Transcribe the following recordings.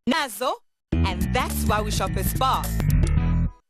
Nazo, and that's why we shop at Spar.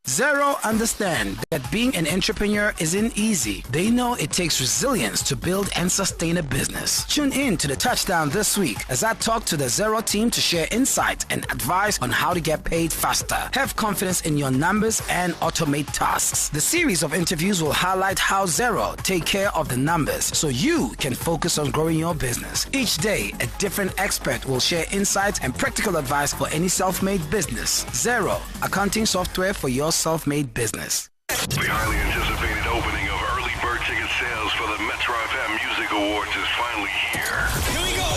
Zero understand that being an entrepreneur isn't easy. They know it takes resilience to build and sustain a business. Tune in to the Touchdown this week as I talk to the Zero team to share insight and advice on how to get paid faster, have confidence in your numbers, and automate tasks. The series of interviews will highlight how Zero take care of the numbers so you can focus on growing your business. Each day, a different expert will share insights and practical advice for any self-made business. Zero, accounting software for your self-made business. The highly anticipated opening of early bird ticket sales for the Metro FM Music Awards is finally here. Here we go!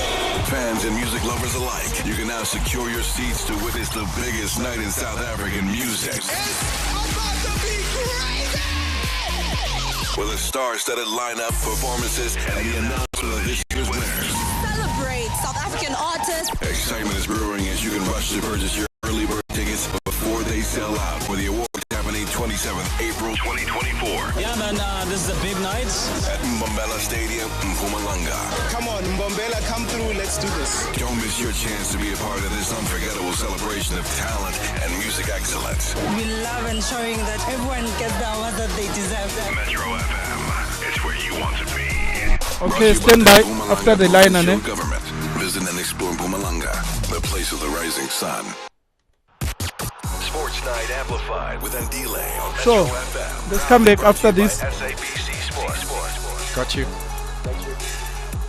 Fans and music lovers alike, you can now secure your seats to witness the biggest night in South African music. It's about to be crazy! With a star-studded lineup, performances, and the announcement of this year's winners. Celebrate South African artists. Excitement is brewing as you can rush to purchase your early bird tickets before they sell out for the awards happening 27th April 2024. Yeah, man, this is a big night. At Mbombela Stadium in Mpumalanga. Come on, Mbombela, come through, let's do this. Don't miss your chance to be a part of this unforgettable celebration of talent and music excellence. We love ensuring that everyone gets the award that they deserve. Metro FM, it's where you want to be. Okay, stand by after the line, Anne. Government. Visit and explore Mpumalanga, the place of the rising sun. Sports Night Amplified with Ndile on So, Metro FM. let's come back after this. SABC Sports. Got you.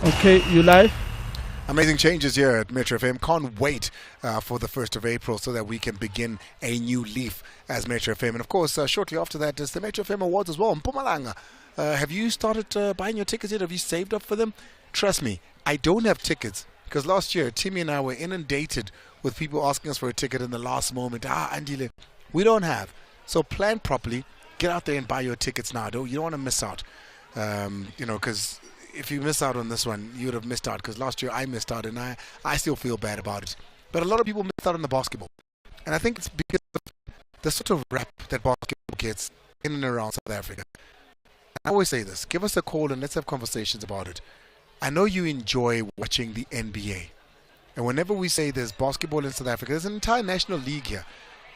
Okay, you live? Amazing changes here at Metro FM. Can't wait for the 1st of April so that we can begin a new leaf as Metro FM. And of course, shortly after that is the Metro FM Awards as well. Mpumalanga. Have you started buying your tickets yet? Have you saved up for them? Trust me, I don't have tickets because last year Timmy and I were inundated with people asking us for a ticket in the last moment. Andile, we don't have. So plan properly. Get out there and buy your tickets now. You don't want to miss out. Because if you miss out on this one, you would have missed out. Because last year I missed out and I still feel bad about it. But a lot of people missed out on the basketball. And I think it's because of the sort of rap that basketball gets in and around South Africa. I always say this. Give us a call and let's have conversations about it. I know you enjoy watching the NBA. And whenever we say there's basketball in South Africa, there's an entire national league here.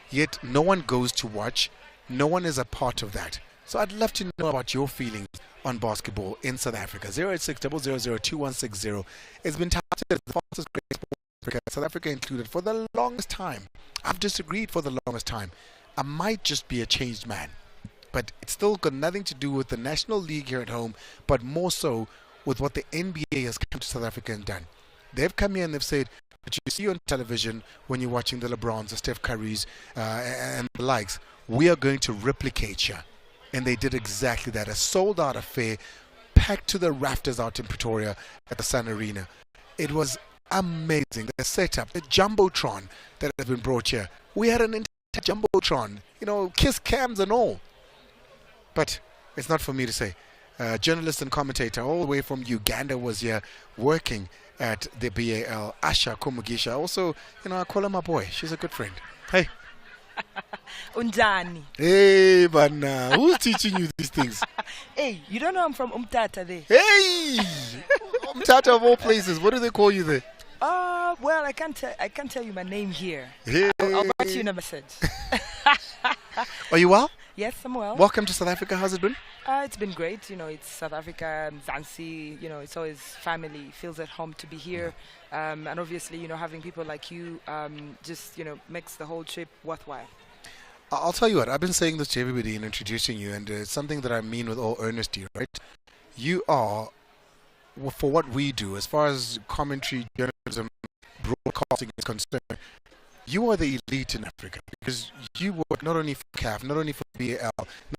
Yet no one goes to watch. No one is a part of that. So I'd love to know about your feelings on basketball in South Africa. 086 000 2160. It's been touted as the fastest growing sport in Africa, South Africa included, for the longest time. I've disagreed for the longest time. I might just be a changed man. But it's still got nothing to do with the National League here at home, but more so with what the NBA has come to South Africa and done. They've come here and they've said, what you see on television when you're watching the LeBrons, the Steph Currys, and the likes, we are going to replicate here. And they did exactly that. A sold-out affair, packed to the rafters out in Pretoria at the Sun Arena. It was amazing. The setup, the Jumbotron that has been brought here. We had an entire Jumbotron, kiss cams and all. But it's not for me to say. Journalist and commentator all the way from Uganda was here working at the BAL. Asha Kisha. Also, I call her my boy. She's a good friend. Hey. Unjani. Hey, Bana. Who's teaching you these things? Hey, you don't know I'm from Umtata there. Hey! Umtata of all places. What do they call you there? Well, I can't tell you my name here. Hey. I'll write you in a message. Are you well? Yes, I'm well. Welcome to South Africa. How's it been? It's been great. It's South Africa, Zansi. It's always family. Feels at home to be here. And obviously, having people like you just, makes the whole trip worthwhile. I'll tell you what. I've been saying this to everybody and introducing you, and it's something that I mean with all earnesty, right? You are, for what we do, as far as commentary, journalism, broadcasting is concerned, you are the elite in Africa because you work not only for CAF, not only for BAL,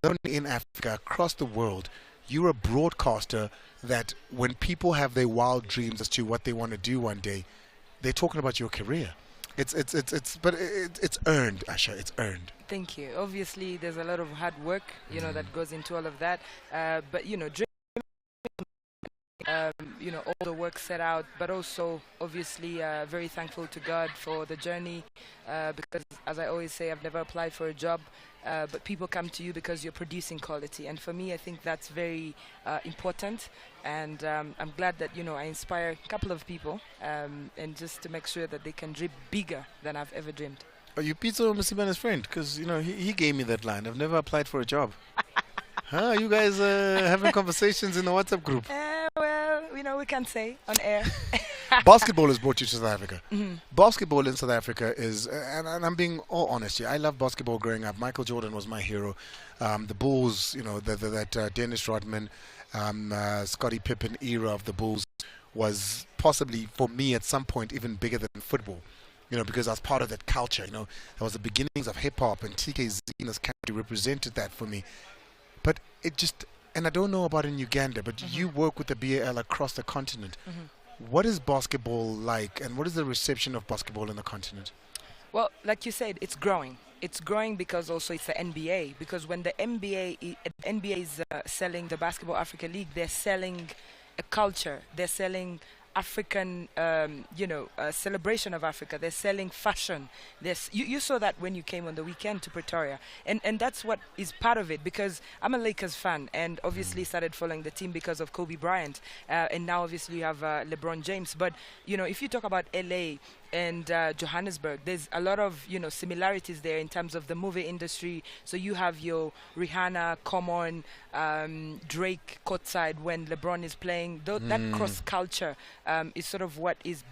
not only in Africa, across the world. You're a broadcaster that when people have their wild dreams as to what they want to do one day, they're talking about your career. It's earned, Asha. It's earned. Thank you. Obviously, there's a lot of hard work, that goes into all of that. But dream all the work set out, but also obviously very thankful to God for the journey, because as I always say, I've never applied for a job, but people come to you because you're producing quality, and for me I think that's very important, and I'm glad that I inspire a couple of people, and just to make sure that they can dream bigger than I've ever dreamed. Are you Pizzo Masibane's friend? Because he gave me that line. I've never applied for a job. Huh? You guys having conversations in the WhatsApp group? Well, we can't say on air. Basketball has brought you to South Africa. Mm-hmm. Basketball in South Africa is, and I'm being all honest here, I love basketball growing up. Michael Jordan was my hero. The Bulls, that Dennis Rodman, Scottie Pippen era of the Bulls was possibly, for me at some point, even bigger than football. Because I was part of that culture. That was the beginnings of hip-hop, and TKZ in this country represented that for me. But it just, and I don't know about in Uganda, but you work with the BAL across the continent. What is basketball like, and what is the reception of basketball in the continent? Well, like you said, it's growing. It's growing because also it's the NBA. Because when the NBA is selling the Basketball Africa League, they're selling a culture. They're selling African, celebration of Africa. They're selling fashion. You saw that when you came on the weekend to Pretoria, and that's what is part of it. Because I'm a Lakers fan, and obviously started following the team because of Kobe Bryant, and now obviously you have LeBron James. But if you talk about LA and Johannesburg, there's a lot of similarities there in terms of the movie industry. So you have your Rihanna, Common, Drake courtside when LeBron is playing. That cross culture is sort of what is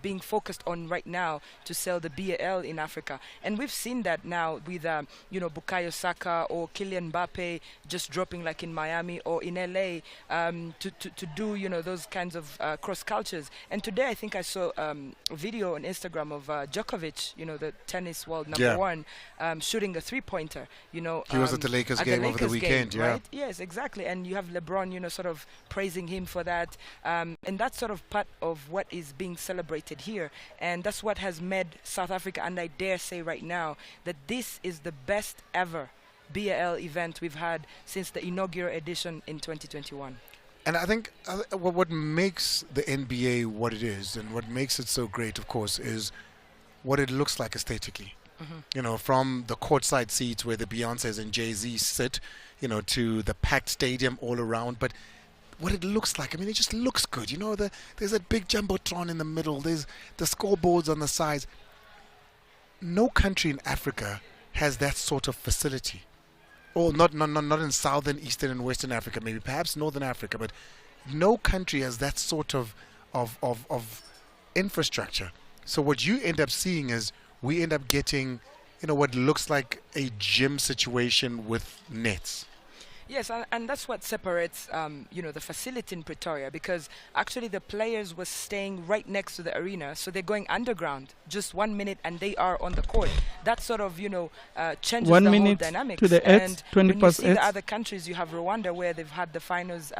being focused on right now to sell the BAL in Africa, and we've seen that now with Bukayo Saka or Kylian Mbappe just dropping like in Miami or in LA to do those kinds of cross cultures. And today I think I saw a video on Instagram of Djokovic, the tennis world number one, shooting a three-pointer. He was at the Lakers game over the weekend, right? Yes, exactly. And you have LeBron, sort of praising him for that, and that's sort of part of what is being celebrated here, and that's what has made South Africa, and I dare say right now that this is the best ever BAL event we've had since the inaugural edition in 2021. And I think what makes the NBA what it is, and what makes it so great, of course, is what it looks like aesthetically. From the courtside seats where the Beyoncés and Jay-Z sit, to the packed stadium all around. But what it looks like, it just looks good. There's a big jumbotron in the middle. There's the scoreboards on the sides. No country in Africa has that sort of facility. Or not in Southern, Eastern, and Western Africa, maybe perhaps Northern Africa, but no country has that sort of infrastructure. So what you end up seeing is we end up getting, what looks like a gym situation with nets. Yes, and that's what separates, the facility in Pretoria, because actually the players were staying right next to the arena, so they're going underground, just 1 minute, and they are on the court. That sort of, changes 1 the whole minute dynamics. to the and 20 when you past see the 8. other countries, you have Rwanda, where they've had the finals,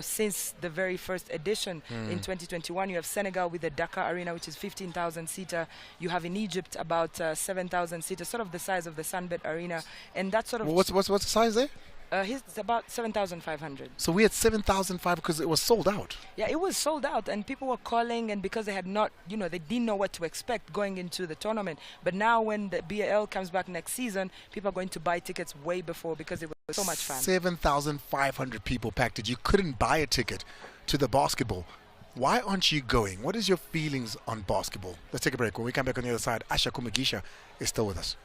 since the very first edition in 2021. You have Senegal with the Dakar Arena, which is 15,000-seater. You have in Egypt about 7,000-seater, sort of the size of the Sunbet Arena, and that sort of. What's the size there? It's about 7,500. So we had 7,500 because it was sold out. Yeah, it was sold out, and people were calling, and because they had not, they didn't know what to expect going into the tournament. But now when the BAL comes back next season, people are going to buy tickets way before because it was so much fun. 7,500 people packed it. You couldn't buy a ticket to the basketball. Why aren't you going? What is your feelings on basketball? Let's take a break. When we come back on the other side, Asha Kisha is still with us.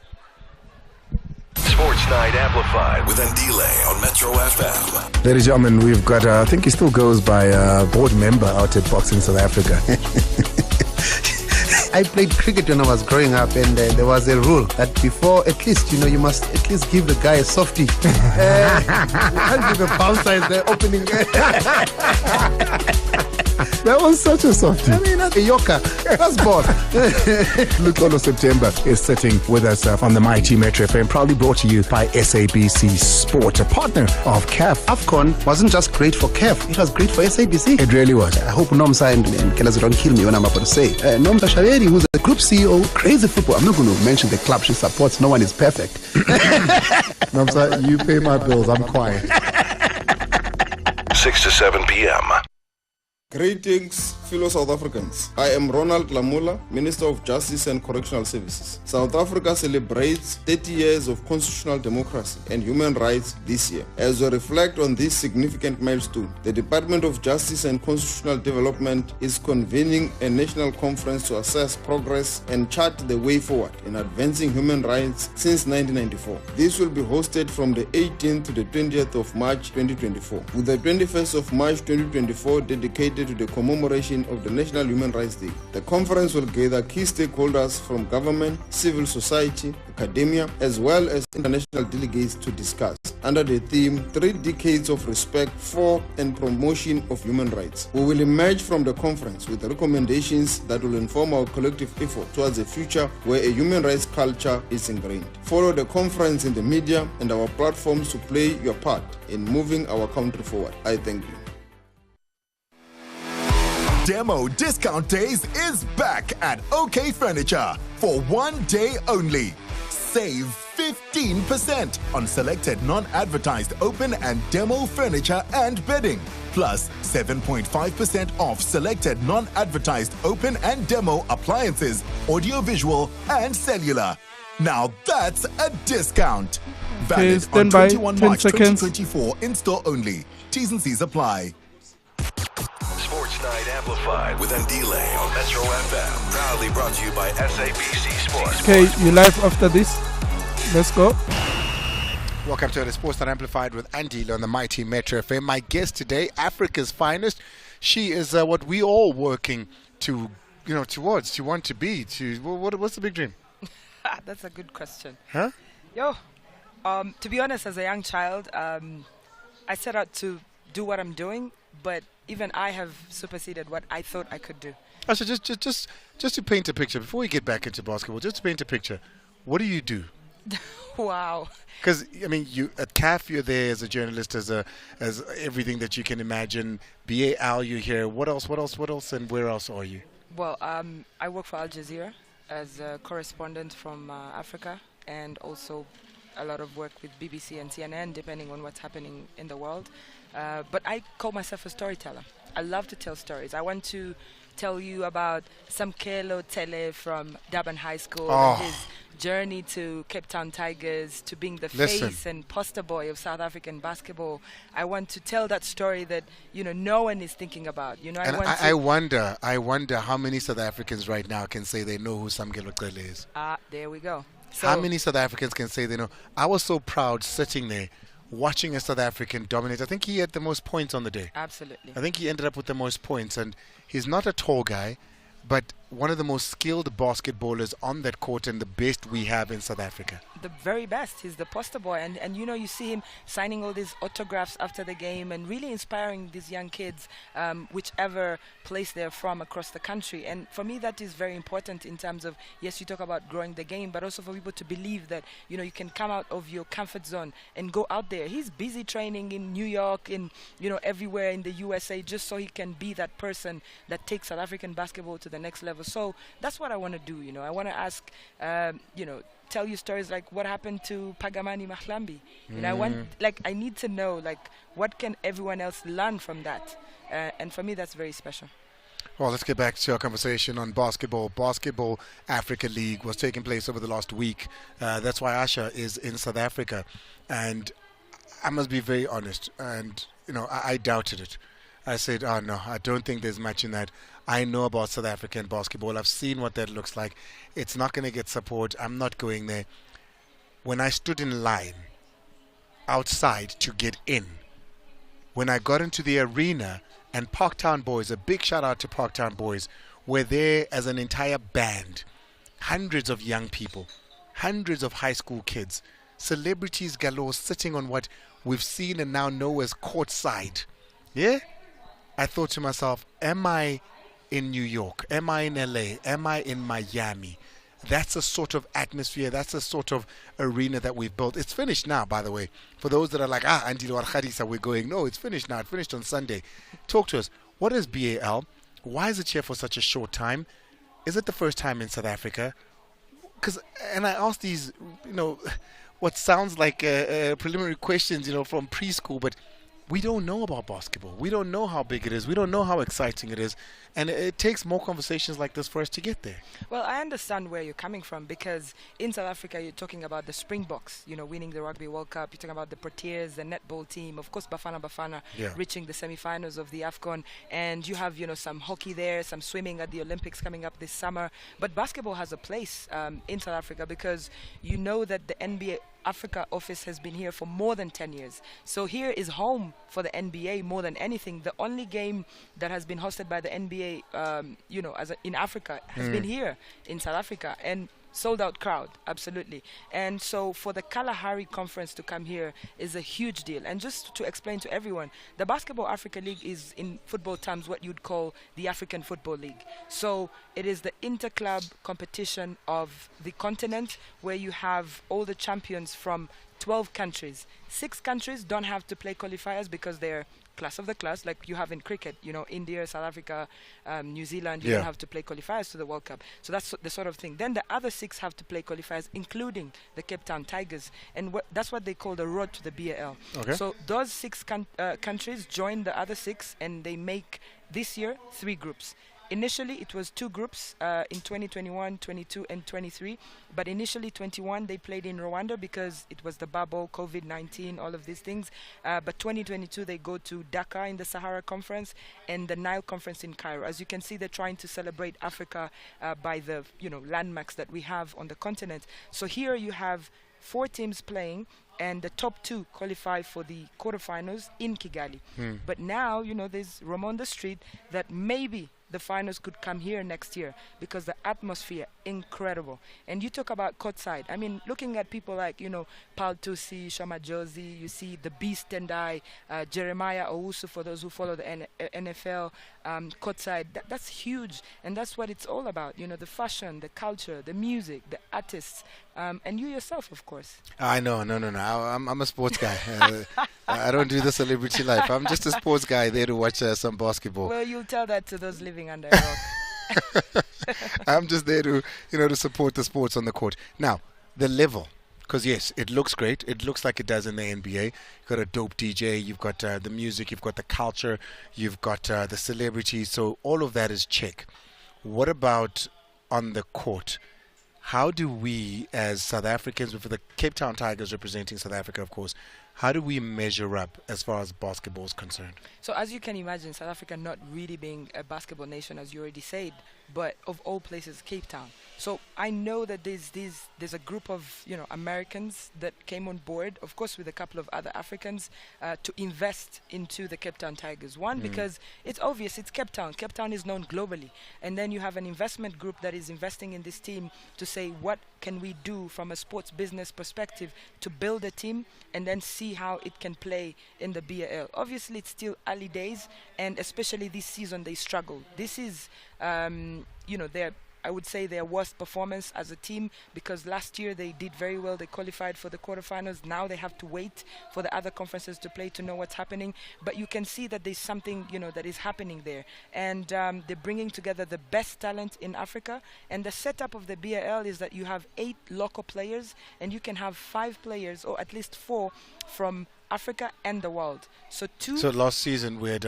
Sports Night Amplified with Andile on Metro FM. Ladies and gentlemen, we've got, I think he still goes by board member out at Boxing South Africa. I played cricket when I was growing up, and there was a rule that before, at least, you must at least give the guy a softie. Once the bouncer is there opening. That was such a softie. Not a yoker. That's ball. Lutolo September is sitting with us on the Mighty Metro FM, proudly brought to you by SABC Sport, a partner of CAF. AFCON wasn't just great for CAF, it was great for SABC. It really was. I hope Nomsa and Kelazzi don't kill me when I'm about to say. Nomsa Shaveri, who's the group CEO, crazy football. I'm not going to mention the club she supports. No one is perfect. Nomsa, you pay my bills. I'm quiet. 6 to 7 p.m. Greetings, fellow South Africans. I am Ronald Lamula, Minister of Justice and Correctional Services. South Africa celebrates 30 years of constitutional democracy and human rights this year. As we reflect on this significant milestone, the Department of Justice and Constitutional Development is convening a national conference to assess progress and chart the way forward in advancing human rights since 1994. This will be hosted from the 18th to the 20th of March 2024, with the 21st of March 2024 dedicated to the commemoration of the National Human Rights Day. The conference will gather key stakeholders from government, civil society, academia, as well as international delegates to discuss, under the theme 3 Decades of Respect for and Promotion of Human Rights. We will emerge from the conference with recommendations that will inform our collective effort towards a future where a human rights culture is ingrained. Follow the conference in the media and our platforms to play your part in moving our country forward. I thank you. Demo Discount Days is back at OK Furniture for 1 day only. Save 15% on selected non-advertised open and demo furniture and bedding, plus 7.5% off selected non-advertised open and demo appliances, audiovisual and cellular. Now that's a discount. Valid on 21 March 2024 in store only. T's and C's apply. Sports Night Amplified with Andile on Metro FM. Proudly brought to you by SABC Sports. Okay, you live after this. Let's go. Welcome to the Sports Night Amplified with Andile on the mighty Metro FM. My guest today, Africa's finest. She is what we all working to, towards, to want to be. What's the big dream? That's a good question. Huh? To be honest, as a young child, I set out to do what I'm doing, but even I have superseded what I thought I could do. Asha, just to paint a picture, before we get back into basketball, just to paint a picture, what do you do? Wow. Because, you at CAF, you're there as a journalist, as everything that you can imagine. BAL, you're here. What else, and where else are you? Well, I work for Al Jazeera as a correspondent from Africa, and also a lot of work with BBC and CNN, depending on what's happening in the world. But I call myself a storyteller. I love to tell stories. I want to tell you about Samkelo Tele from Durban High School, and his journey to Cape Town Tigers, to being the face and poster boy of South African basketball. I want to tell that story that no one is thinking about. I wonder how many South Africans right now can say they know who Samkelo Tele is. There we go. So how many South Africans can say they know? I was so proud sitting there watching a South African dominate. I think he had the most points on the day. Absolutely. I think he ended up with the most points, and he's not a tall guy, but one of the most skilled basketballers on that court and the best we have in South Africa. The very best. He's the poster boy. And you see him signing all these autographs after the game and really inspiring these young kids, whichever place they're from across the country. And for me, that is very important in terms of, yes, you talk about growing the game, but also for people to believe that, you can come out of your comfort zone and go out there. He's busy training in New York, in, everywhere in the USA, just so he can be that person that takes South African basketball to the next level. So that's what I want to do. I want to ask, tell you stories like what happened to Pagamani Mahlambi. I need to know, what can everyone else learn from that? And for me, that's very special. Well, let's get back to our conversation on basketball. Basketball Africa League was taking place over the last week. That's why Asha is in South Africa. And I must be very honest. And, I doubted it. I said, no, I don't think there's much in that. I know about South African basketball. I've seen what that looks like. It's not going to get support. I'm not going there. When I stood in line outside to get in, when I got into the arena, and Parktown Boys, a big shout out to Parktown Boys, were there as an entire band. Hundreds of young people, hundreds of high school kids, celebrities galore sitting on what we've seen and now know as courtside. Yeah? I thought to myself, am I in New York? Am I in LA? Am I in Miami? That's a sort of atmosphere. That's a sort of arena that we've built. It's finished now, by the way. For those that are like, Andile Warkhadisa, we're going. No, it's finished now. It finished on Sunday. Talk to us. What is BAL? Why is it here for such a short time? Is it the first time in South Africa? And I asked these, what sounds like preliminary questions, from preschool, but we don't know about basketball. We don't know how big it is. We don't know how exciting it is. And it takes more conversations like this for us to get there. Well, I understand where you're coming from, because in South Africa, you're talking about the Springboks, winning the Rugby World Cup. You're talking about the Proteas, the netball team, of course, Bafana reaching the semi-finals of the AFCON. And you have, some hockey there, some swimming at the Olympics coming up this summer. But basketball has a place in South Africa, because you know that the NBA Africa office has been here for more than 10 years. So here is home for the NBA more than anything. The only game that has been hosted by the NBA, in Africa has been here in South Africa, and sold out crowd, absolutely. And so for the Kalahari conference to come here is a huge deal. And just to explain to everyone, the Basketball Africa League is, in football terms, what you'd call the African Football League. So it is the interclub competition of the continent, where you have all the champions from 12 countries. 6 countries don't have to play qualifiers because they're class of the class, like you have in cricket, India, South Africa, New Zealand. You don't have to play qualifiers to the World Cup. So that's the sort of thing. Then the other 6 have to play qualifiers, including the Cape Town Tigers. And that's what they call the road to the BAL. Okay. So those 6 countries join the other 6, and they make this year 3 groups. Initially, it was 2 groups in 2021, 22, and 23. But initially, 21, they played in Rwanda because it was the bubble, COVID-19, all of these things. But 2022, they go to Dakar in the Sahara Conference and the Nile Conference in Cairo. As you can see, they're trying to celebrate Africa by the landmarks that we have on the continent. So here you have 4 teams playing, and the top 2 qualify for the quarterfinals in Kigali. But now, there's rumor on the street that maybe the finals could come here next year, because the atmosphere, incredible. And you talk about courtside. I mean, looking at people like, Paul Tusi, Shoma Josie, you see the Beast and I, Jeremiah Owusu, for those who follow the NFL, courtside. That's huge. And that's what it's all about. The fashion, the culture, the music, the artists, and you yourself, of course. I know. No. I'm a sports guy. I don't do the celebrity life. I'm just a sports guy there to watch some basketball. Well, you'll tell that to those living under a rock. I'm just there to, to support the sports on the court. Now, the level. Because, yes, it looks great. It looks like it does in the NBA. You've got a dope DJ. You've got the music. You've got the culture. You've got the celebrities. So all of that is check. What about on the court? How do we, as South Africans, for the Cape Town Tigers representing South Africa, of course, how do we measure up as far as basketball is concerned? So as you can imagine, South Africa not really being a basketball nation, as you already said, but of all places, Cape Town. So I know that there's a group of Americans that came on board, of course with a couple of other Africans, to invest into the Cape Town Tigers. One, because it's obvious, it's Cape Town. Cape Town is known globally. And then you have an investment group that is investing in this team to say, what can we do from a sports business perspective to build a team and then see how it can play in the BAL. Obviously, it's still early days, and especially this season, they struggled. This is, I would say, their worst performance as a team, because last year they did very well. They qualified for the quarterfinals. Now they have to wait for the other conferences to play to know what's happening. But you can see that there's something, that is happening there. And they're bringing together the best talent in Africa. And the setup of the BAL is that you have 8 local players, and you can have 5 players, or at least 4, from Africa and the world. So last season we had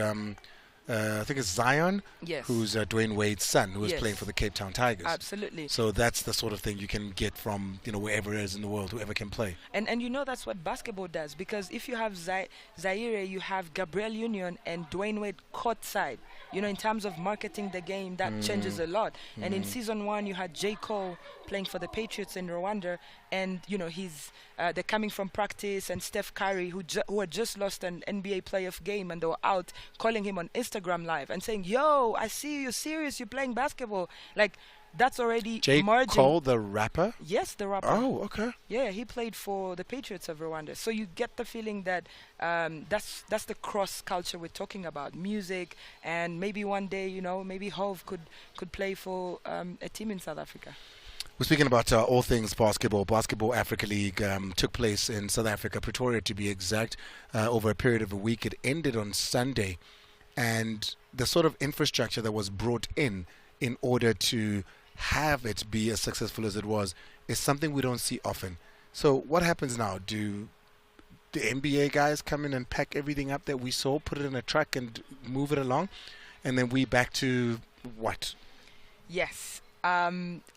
I think it's Zion, who's Dwayne Wade's son, who was playing for the Cape Town Tigers. Absolutely. So that's the sort of thing you can get from wherever it is in the world, whoever can play. And that's what basketball does, because if you have Zaire, you have Gabriel Union and Dwayne Wade courtside. In terms of marketing the game, that changes a lot. And in season 1, you had J. Cole playing for the Patriots in Rwanda, and they're coming from practice, and Steph Curry, who had just lost an NBA playoff game, and they were out calling him on Instagram Live and saying, "Yo, I see you're serious. You're playing basketball." Like, that's already J. Cole, the rapper? Yes, the rapper. Oh, okay. Yeah, he played for the Patriots of Rwanda. So you get the feeling that that's the cross culture we're talking about, music, and maybe one day, maybe Hove could play for a team in South Africa. We're speaking about all things basketball. Basketball Africa League took place in South Africa, Pretoria to be exact, over a period of a week. It ended on Sunday. And the sort of infrastructure that was brought in order to have it be as successful as it was is something we don't see often. So what happens now? Do the NBA guys come in and pack everything up that we saw, put it in a truck and move it along, and then we back to what? Yes.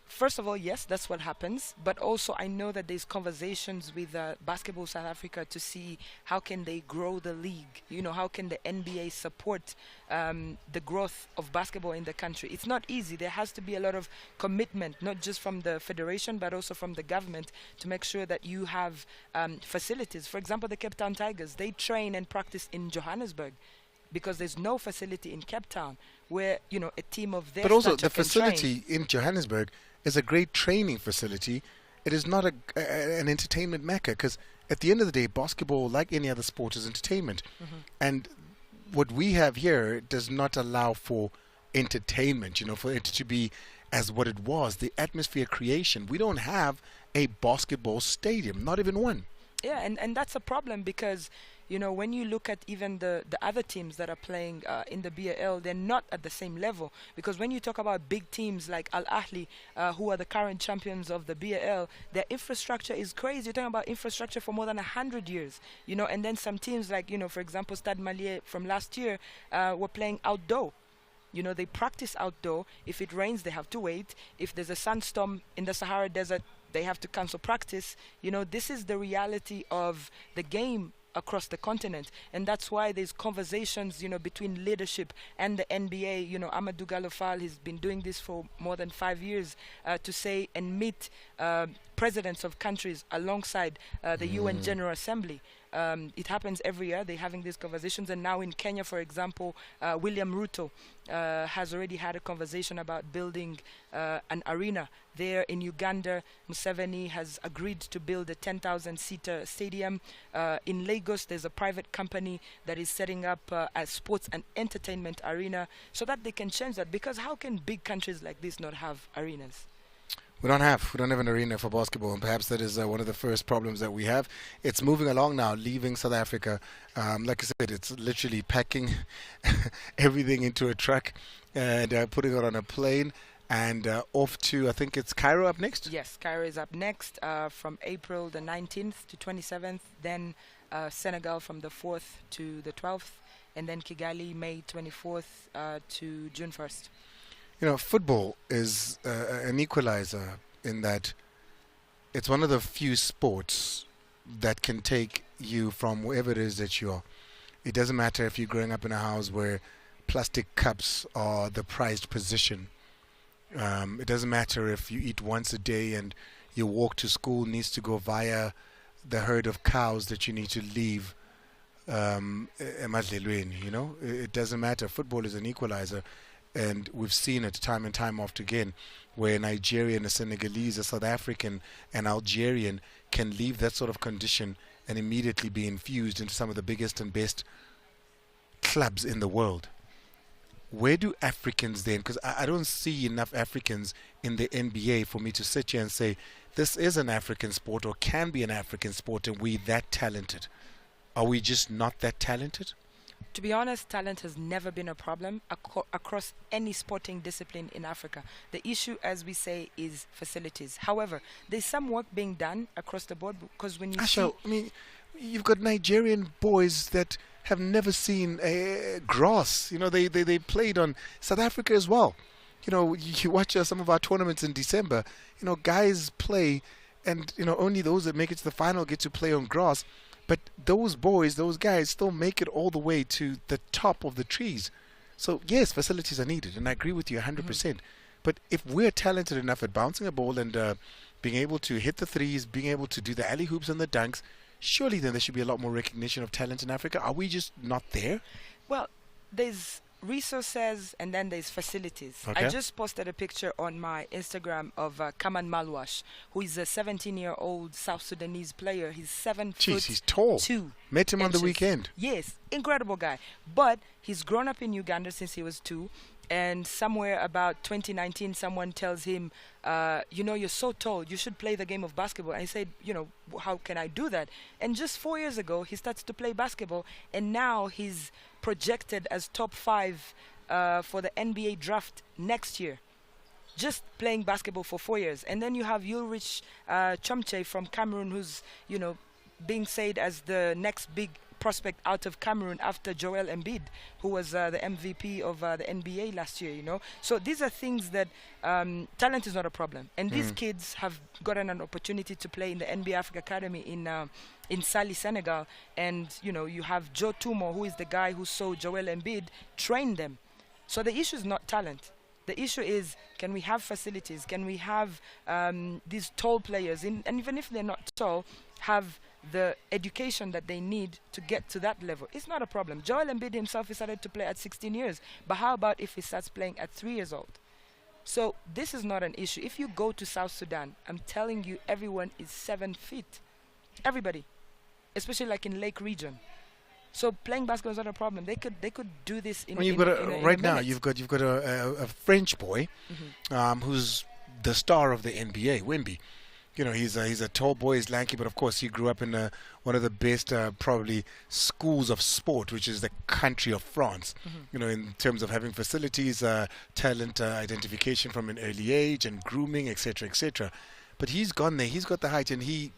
First of all, yes, that's what happens. But also, I know that there's conversations with Basketball South Africa to see how can they grow the league. You know, how can the NBA support the growth of basketball in the country? It's not easy. There has to be a lot of commitment, not just from the federation, but also from the government to make sure that you have facilities. For example, the Cape Town Tigers, they train and practice in Johannesburg, because there's no facility in Cape Town where, you know, a team of their But also stature the can facility train. in Johannesburg is a great training facility. It is not an entertainment mecca, because at the end of the day, basketball, like any other sport, is entertainment. And what we have here does not allow for entertainment, you know, for it to be as what it was, the atmosphere creation. We don't have a basketball stadium, not even one. Yeah, and that's a problem because, you know, when you look at even the other teams that are playing in the BAL, they're not at the same level. Because when you talk about big teams like Al Ahly, who are the current champions of the BAL, their infrastructure is crazy. You're talking about infrastructure for more than 100 years, you know. And then some teams like, you know, for example, Stade Malien from last year were playing outdoor. You know, they practice outdoor. If it rains, they have to wait. If there's a sandstorm in the Sahara Desert, they have to cancel practice. You know, this is the reality of the game across the continent, and that's why there's conversations, you know, between leadership and the NBA. You know, Amadou Galofal has been doing this for more than 5 years to say and meet presidents of countries alongside the UN General Assembly. It happens every year. They're having these conversations, and now in Kenya, for example, William Ruto has already had a conversation about building an arena. There in Uganda, Museveni has agreed to build a 10,000-seater stadium. In Lagos, there's a private company that is setting up a sports and entertainment arena so that they can change that. Because how can big countries like this not have arenas? We don't have an arena for basketball, and perhaps that is one of the first problems that we have. It's moving along now, leaving South Africa. Like I said, it's literally packing everything into a truck and putting it on a plane and off to, I think it's Cairo up next? Yes, Cairo is up next from April the 19th to 27th, then Senegal from the 4th to the 12th, and then Kigali May 24th to June 1st. You know, football is an equalizer in that it's one of the few sports that can take you from wherever it is that you are. It doesn't matter if you're growing up in a house where plastic cups are the prized possession. It doesn't matter if you eat once a day and your walk to school needs to go via the herd of cows that you need to leave. You know, it doesn't matter. Football is an equalizer. And we've seen it time and time after again, where a Nigerian, a Senegalese, a South African, an Algerian can leave that sort of condition and immediately be infused into some of the biggest and best clubs in the world. Where do Africans then, because I don't see enough Africans in the NBA for me to sit here and say, this is an African sport or can be an African sport and we're that talented. Are we just not that talented? To be honest, talent has never been a problem across any sporting discipline in Africa. The issue, as we say, is facilities. However, there's some work being done across the board because when you Asha, I mean, you've got Nigerian boys that have never seen grass. You know, they played on South Africa as well. You know, you watch some of our tournaments in December, you know, guys play and, you know, only those that make it to the final get to play on grass. But those boys, those guys still make it all the way to the top of the trees. So, yes, facilities are needed, and I agree with you 100%. But if we're talented enough at bouncing a ball and being able to hit the threes, being able to do the alley hoops and the dunks, surely then there should be a lot more recognition of talent in Africa. Are we just not there? Well, there's resources and then there's facilities. Okay. I just posted a picture on my Instagram of Kaman Malwash, who is a 17-year-old South Sudanese player. He's 7 foot. Jeez, he's tall. 2 Met him on the inches. weekend. Yes, incredible guy. But he's grown up in Uganda since he was 2. And somewhere about 2019, someone tells him, you know, you're so tall, you should play the game of basketball. And he said, you know, how can I do that? And just 4 years ago, he starts to play basketball. And now he's projected as top 5 for the NBA draft next year. Just playing basketball for 4 years. And then you have Ulrich Chomche from Cameroon, who's, you know, being said as the next big prospect out of Cameroon after Joel Embiid, who was the MVP of the NBA last year, you know. So these are things that talent is not a problem. And these kids have gotten an opportunity to play in the NBA Africa Academy in Sali, Senegal. And, you know, you have Joe Tumo, who is the guy who saw Joel Embiid train them. So the issue is not talent. The issue is, can we have facilities? Can we have these tall players, and even if they're not tall, have the education that they need to get to that level? It's not a problem. Joel Embiid himself, he started to play at 16 years. But how about if he starts playing at 3 years old? So this is not an issue. If you go to South Sudan, I'm telling you, everyone is 7 feet. Everybody. Especially like in Lake region. So playing basketball is not a problem. They could do this in. Well, right now you've got a French boy, who's the star of the NBA, Wemby. You know, he's a tall boy, he's lanky, but of course he grew up in one of the best probably schools of sport, which is the country of France. You know, in terms of having facilities, talent identification from an early age, and grooming, etc., etc. But he's gone there. He's got the height, and he's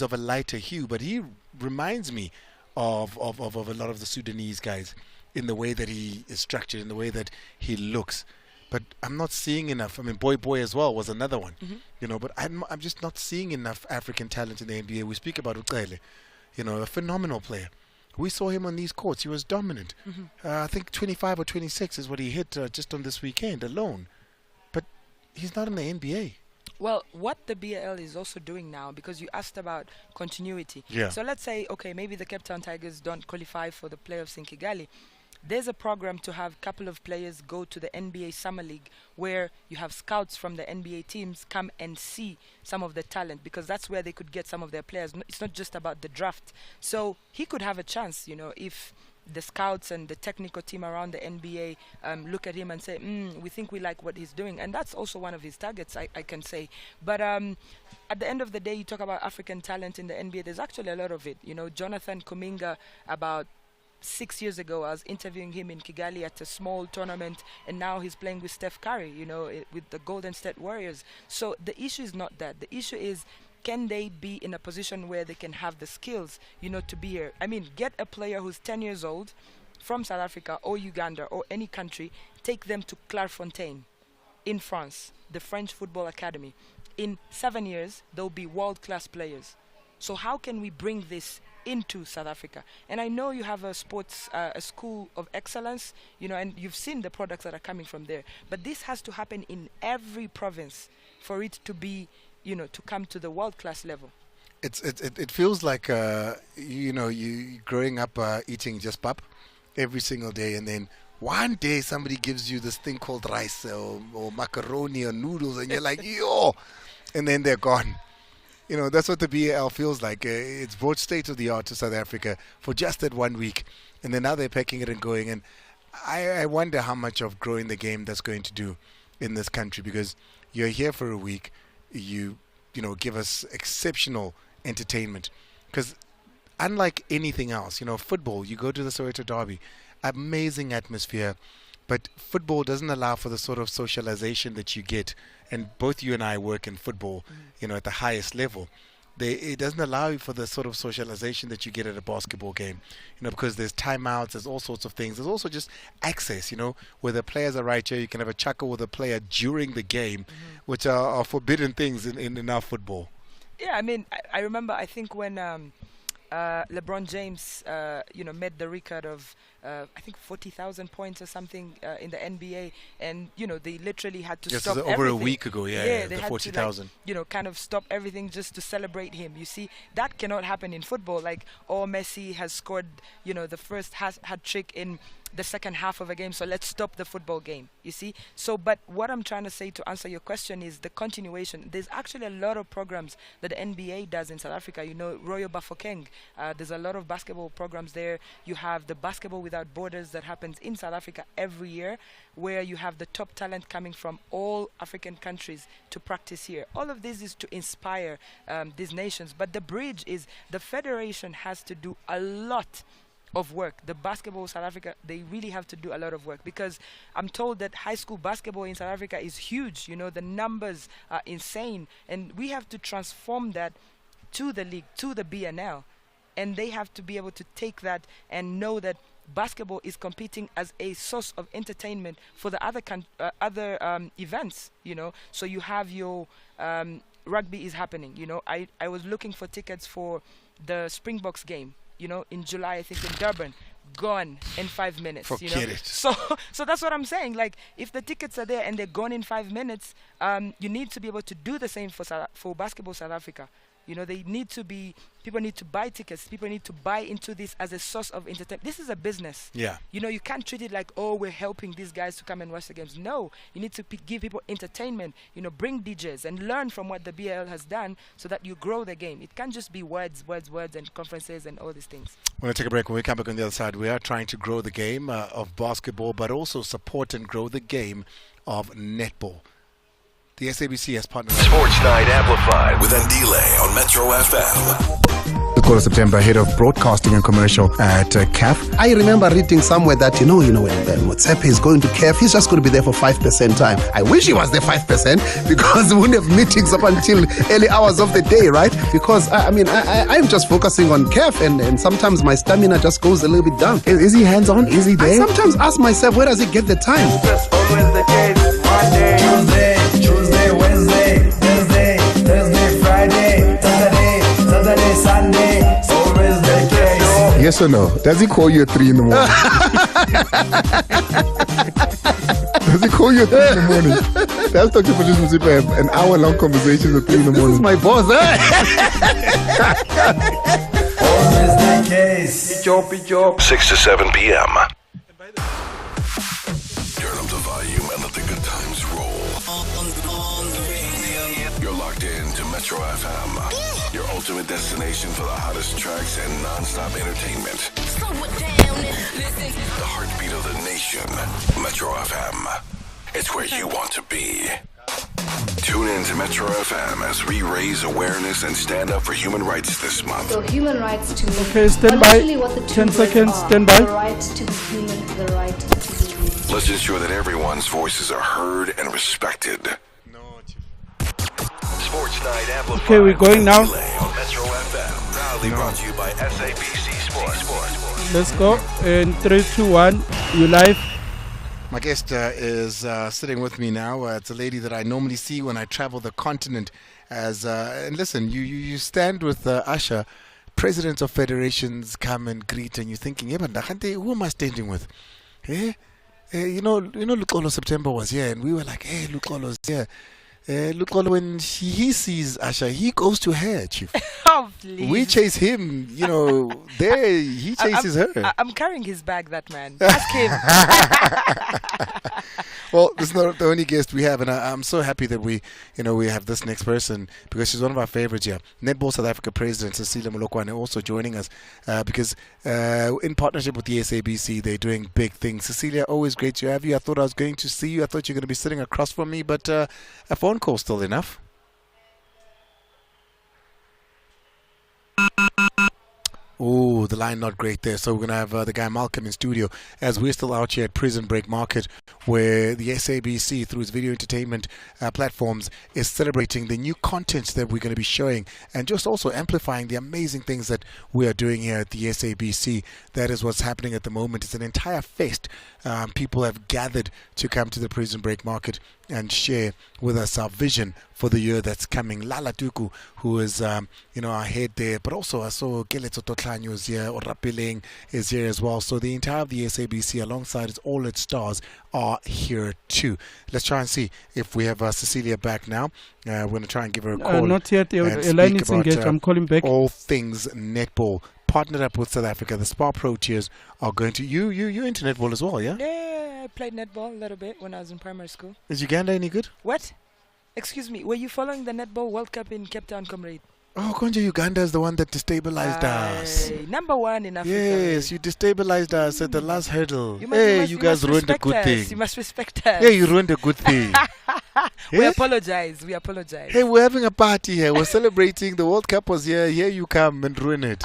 of a lighter hue, but he reminds me of a lot of the Sudanese guys in the way that he is structured, in the way that he looks. But I'm not seeing enough. I mean, Boy as well was another one, you know. But I'm just not seeing enough African talent in the NBA. We speak about Ucele, you know, a phenomenal player. We saw him on these courts. He was dominant. I think 25 or 26 is what he hit just on this weekend alone. But he's not in the NBA. Well, what the BAL is also doing now, because you asked about continuity. Yeah. So let's say, okay, maybe the Cape Town Tigers don't qualify for the playoffs in Kigali. There's a program to have a couple of players go to the NBA Summer League, where you have scouts from the NBA teams come and see some of the talent, because that's where they could get some of their players. It's not just about the draft. So he could have a chance, you know, if the scouts and the technical team around the NBA look at him and say, we think we like what he's doing. And that's also one of his targets, I can say. But at the end of the day, you talk about African talent in the NBA. There's actually a lot of it. You know, Jonathan Kuminga, about 6 years ago, I was interviewing him in Kigali at a small tournament, and now he's playing with Steph Curry, you know, with the Golden State Warriors. So the issue is not that. The issue is, can they be in a position where they can have the skills, you know, to be here? I mean, get a player who's 10 years old from South Africa or Uganda or any country, take them to Clairefontaine in France, the French Football Academy. In 7 years, they'll be world-class players. So how can we bring this into South Africa? And I know you have a sports, a school of excellence, you know, and you've seen the products that are coming from there. But this has to happen in every province for it to be, you know, to come to the world-class level. It feels like, you know, you growing up eating just pap every single day, and then one day somebody gives you this thing called rice or macaroni or noodles, and you're like, yo, and then they're gone. You know, that's what the BAL feels like. It's brought state-of-the-art to South Africa for just that 1 week. And then now they're packing it and going. And I wonder how much of growing the game that's going to do in this country, because you're here for a week. You know, give us exceptional entertainment. Because unlike anything else, you know, football, you go to the Soweto Derby, amazing atmosphere. But football doesn't allow for the sort of socialization that you get. And both you and I work in football, you know, at the highest level. It doesn't allow you for the sort of socialization that you get at a basketball game, you know, because there's timeouts, there's all sorts of things. There's also just access, you know, where the players are right here. You can have a chuckle with a player during the game, which are forbidden things in our football. Yeah, I mean, I remember, I think when LeBron James, you know, made the record of, I think 40,000 points or something in the NBA, and you know they literally had to stop over everything. A week ago, they the had 40,000. to, like, you know, kind of stop everything just to celebrate him. You see, that cannot happen in football. Like, Messi has scored, you know, the first hat trick in the second half of a game, so let's stop the football game, you see. So, but what I'm trying to say to answer your question is the continuation. There's actually a lot of programs that the NBA does in South Africa. You know, Royal Bafokeng, there's a lot of basketball programs there. You have the Basketball Without Borders that happens in South Africa every year, where you have the top talent coming from all African countries to practice here. All of this is to inspire these nations, but the bridge is the federation has to do a lot of work. The basketball South Africa, they really have to do a lot of work, because I'm told that high school basketball in South Africa is huge. You know, the numbers are insane, and we have to transform that to the league, to the BNL. And they have to be able to take that and know that basketball is competing as a source of entertainment for the other events, you know. So you have your rugby is happening, you know. I was looking for tickets for the Springboks game, you know, in July, I think in Durban. Gone in 5 minutes. Forget you know? it. So that's what I'm saying. Like, if the tickets are there and they're gone in 5 minutes, you need to be able to do the same for Basketball South Africa. You know, people need to buy tickets. People need to buy into this as a source of entertainment. This is a business. Yeah. You know, you can't treat it like, oh, we're helping these guys to come and watch the games. No, you need to give people entertainment. You know, bring DJs and learn from what the BL has done so that you grow the game. It can't just be words, and conferences and all these things. We're going to take a break. When we come back on the other side, we are trying to grow the game of basketball, but also support and grow the game of netball. The SABC has partnered with Sports Night Amplified with Andile on Metro FM. The call of September, head of broadcasting and commercial at CAF. I remember reading somewhere that, when Motsepe is going to CAF, he's just going to be there for 5% time. I wish he was there 5% because we wouldn't have meetings up until early hours of the day, right? Because, I'm just focusing on CAF and sometimes my stamina just goes a little bit down. Is he hands-on? Is he there? I sometimes ask myself, where does he get the time? That's always the case. Monday, Tuesday, Wednesday, Thursday, Friday, Saturday, Sunday. Always the case. Yes or no? Does he call you at 3 in the morning? Does he call you at 3 in the morning? That's Dr. Patrice Motsepe have an hour-long conversation at 3 in the morning. This is my boss, Always the case. Job. 6 to 7 p.m. Turn up the volume and let the good times roll. You're locked in to Metro FM, your ultimate destination for the hottest tracks and non-stop entertainment. The heartbeat of the nation, Metro FM. It's where you want to be. Tune in to Metro FM as we raise awareness and stand up for human rights this month. So human rights to me. Okay, stand by. 10 seconds, stand by. The right to be human, the right to be. Let's ensure that everyone's voices are heard and respected. Sports Night Amplified. Okay, we're going now. On Metro FM. Proudly brought to you by SABC Sports. Let's go. In 3, 2, 1, you live. My guest is sitting with me now. It's a lady that I normally see when I travel the continent. And listen, you stand with Asha. Presidents of federations come and greet, and you're thinking, but who am I standing with? Lukolo September was here, and we were like, hey, Lukolo's here. Lukolo, when he sees Asha, he goes to her, Chief. Oh, please. We chase him, there he chases her. I'm carrying his bag, that man. Ask him. Well, this is not the only guest we have, and I'm so happy that we have this next person because she's one of our favorites here. Netball South Africa President Cecilia Molokwane also joining us because in partnership with the SABC, they're doing big things. Cecilia, always great to have you. I thought I was going to see you. I thought you were going to be sitting across from me, but a phone call still enough. Oh, the line not great there. So we're going to have the guy Malcolm in studio as we're still out here at Prison Break Market, where the SABC, through its video entertainment platforms, is celebrating the new content that we're going to be showing and just also amplifying the amazing things that we are doing here at the SABC. That is what's happening at the moment. It's an entire fest. People have gathered to come to the Prison Break Market and share with us our vision for the year that's coming. Lala Tuku, who is, our head there, but also I saw Keletso Totlanyo is here, Orapileng is here as well. So the entire of the SABC, alongside all its stars, are here too. Let's try and see if we have Cecilia back now. We're going to try and give her a call. Not yet. A line is engaged. I'm calling back. All things netball. Partnered up with South Africa, the Spa Pro Tiers are going to you're into netball as well, yeah? Yeah, I played netball a little bit when I was in primary school. Is Uganda any good? What? Excuse me, were you following the Netball World Cup in Cape Town, comrade? Oh, Konja, Uganda is the one that destabilized us. Number one in Africa. Yes, you destabilized us at the last hurdle. You guys ruined a good thing. You must respect us. Yeah, you ruined a good thing. We apologize. Hey, we're having a party here. We're celebrating. The World Cup was here. Here you come and ruin it.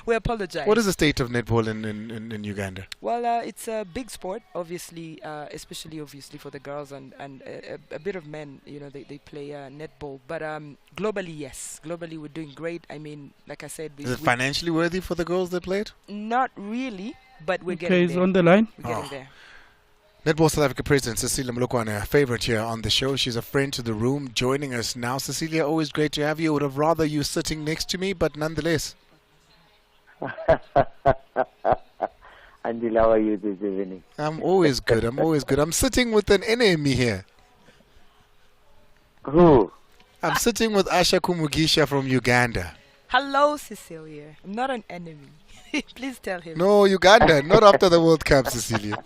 We apologize. What is the state of netball in Uganda? Well, it's a big sport, obviously, especially obviously for the girls and a bit of men. They play netball. But globally, yes, globally we're doing great. I mean, like I said, is it financially worthy for the girls that play it? Not really, but we're Okay, getting he's there. on the line. We're getting there. Netball South Africa President Cecilia Mlokwane, a favorite here on the show. She's a friend to the room, joining us now. Cecilia, always great to have you. Would have rather you sitting next to me, but nonetheless. Andile, how are you this evening? I'm always good. I'm sitting with an enemy here. Who? I'm sitting with Asha Kisha from Uganda. Hello, Cecilia. I'm not an enemy. Please tell him. No, Uganda, not after the World Cup, Cecilia.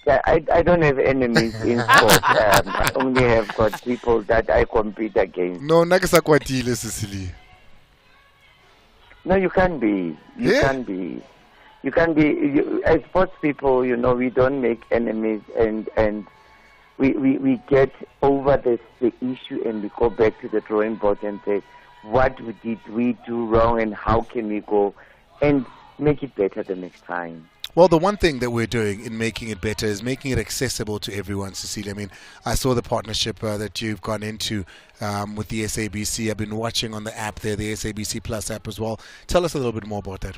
Yeah, I don't have enemies in sport. I only have got people that I compete against. No, nakasakwatile, Cecilia. No, you can't be. You can't be. You can't be. As sports people, we don't make enemies, and we get over the issue, and we go back to the drawing board and say, what did we do wrong, and how can we go and make it better the next time? Well, the one thing that we're doing in making it better is making it accessible to everyone, Cecilia. I mean, I saw the partnership that you've gone into with the SABC. I've been watching on the app there, the SABC Plus app as well. Tell us a little bit more about that.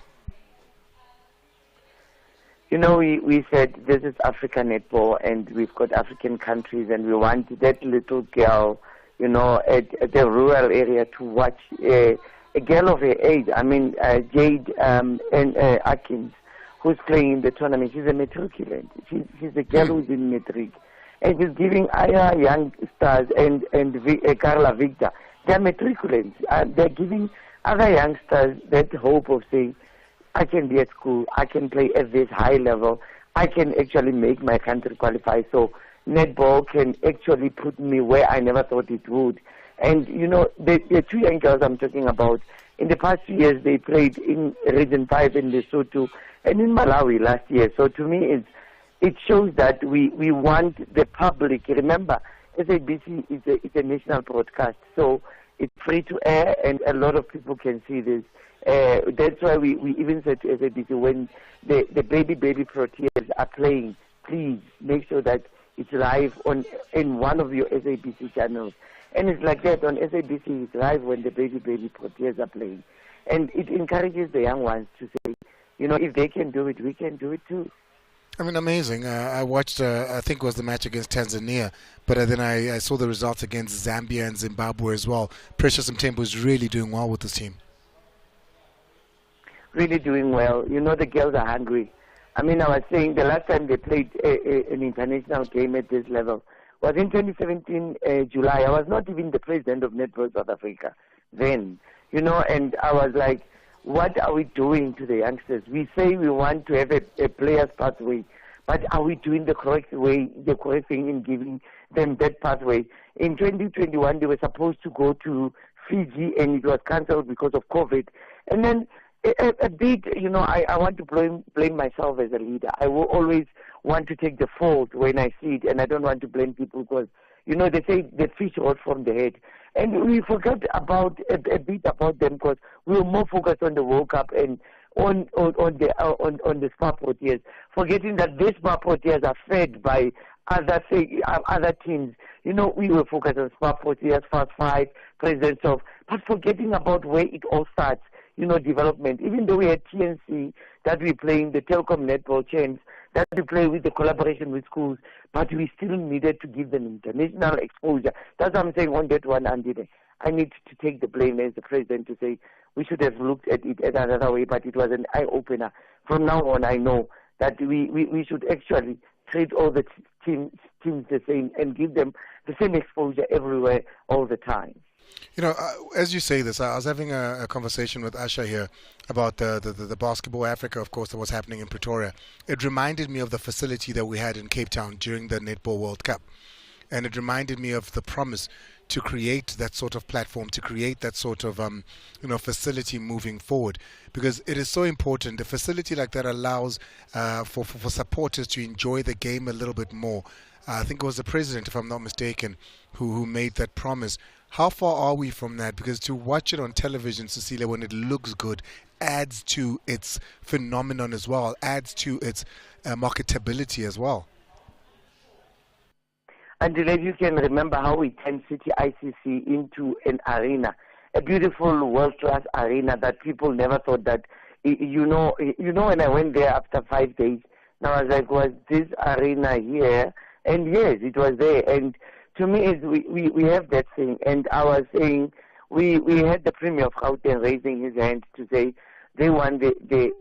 We said this is African netball, and we've got African countries, and we want that little girl, at the rural area to watch a girl of her age. I mean, Jade and Atkins, who's playing in the tournament. She's a matriculant. She's a girl who's in matric. And she's giving other young stars and Carla Victor. They're matriculants. They're giving other youngsters that hope of saying, I can be at school, I can play at this high level, I can actually make my country qualify. So netball can actually put me where I never thought it would. And, the two young girls I'm talking about, in the past 2 years, they played in Region 5 in Lesotho and in Malawi last year. So to me, it shows that we want the public. Remember, SABC is a national broadcast, so it's free to air, and a lot of people can see this. That's why we even said to SABC, when the baby Proteas are playing, please make sure that it's live in one of your SABC channels. And it's like that on SABC, it's live when the baby Proteas are playing. And it encourages the young ones to say, if they can do it, we can do it too. I mean, amazing. I watched, I think it was the match against Tanzania, but then I saw the results against Zambia and Zimbabwe as well. Precious Mtembu is really doing well with this team. Really doing well. The girls are hungry. I mean, I was saying the last time they played an international game at this level was in 2017 July. I was not even the president of Netball South Africa then, and I was like, what are we doing to the youngsters? We say we want to have a player's pathway, but are we doing the correct way, the correct thing in giving them that pathway? In 2021, they were supposed to go to Fiji, and it was cancelled because of COVID. And then a bit, I want to blame myself as a leader. I will always want to take the fault when I see it, and I don't want to blame people because, they say the fish rot from the head. And we forgot about a bit about them because we were more focused on the World Cup and on the Spa Proteas, forgetting that these Spa Proteas are fed by other teams. We were focused on Spa Proteas, Fast Five, Presidents of, but forgetting about where it all starts. Development. Even though we had TNC that we play in the telecom netball chains, that we play with the collaboration with schools, but we still needed to give them international exposure. That's what I'm saying on that one, Andy. I need to take the blame as the president to say we should have looked at it another way, but it was an eye-opener. From now on, I know that we should actually treat all the teams the same and give them the same exposure everywhere all the time. As you say this, I was having a conversation with Asha here about the Basketball Africa, of course, that was happening in Pretoria. It reminded me of the facility that we had in Cape Town during the Netball World Cup. And it reminded me of the promise to create that sort of platform, to create that sort of facility moving forward, because it is so important. A facility like that allows for supporters to enjoy the game a little bit more. I think it was the president, if I'm not mistaken, who made that promise. How far are we from that? Because to watch it on television, Cecilia, when it looks good, adds to its phenomenon as well, adds to its marketability as well. And if you can remember how we turned City ICC into an arena, a beautiful world-class arena that people never thought that, you know, when I went there after 5 days, now I was like, was this arena here? And yes, it was there. And to me, we have that thing. And I was saying, we had the Premier of Gauteng raising his hand to say they want the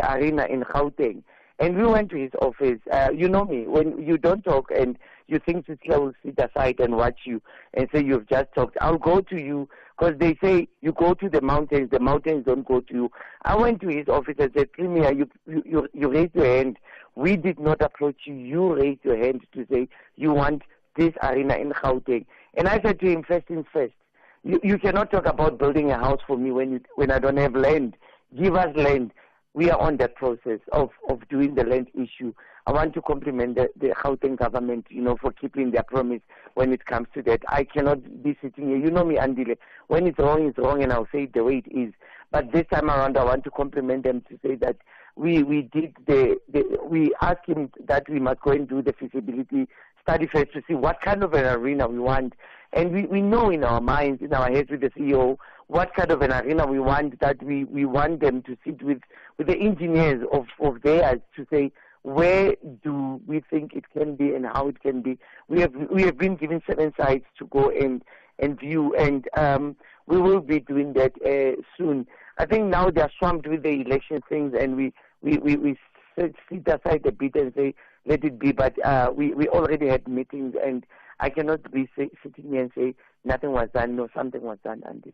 arena in Gauteng. And we went to his office. You know me, when you don't talk and you think Cecilia will sit aside and watch you and say you've just talked, I'll go to you, because they say you go to the mountains don't go to you. I went to his office and said, Premier, you raised your hand. We did not approach you. You raised your hand to say you want this arena in Gauteng. And I said to him, first things first, you cannot talk about building a house for me when I don't have land. Give us land. We are on that process of doing the land issue. I want to compliment the Gauteng government, for keeping their promise when it comes to that. I cannot be sitting here. You know me, Andile. When it's wrong, and I'll say it the way it is. But this time around, I want to compliment them to say that we asked him that we must go and do the feasibility study first to see what kind of an arena we want. And we know in our minds, in our heads with the CEO, what kind of an arena we want, that we want them to sit with the engineers of theirs to say, where do we think it can be and how it can be. We have been given 7 sites to go and view, and we will be doing that soon. I think now they are swamped with the election things, and we sit aside a bit and say, let it be. But we already had meetings, and I cannot be sitting here and say nothing was done. No, something was done, Andy.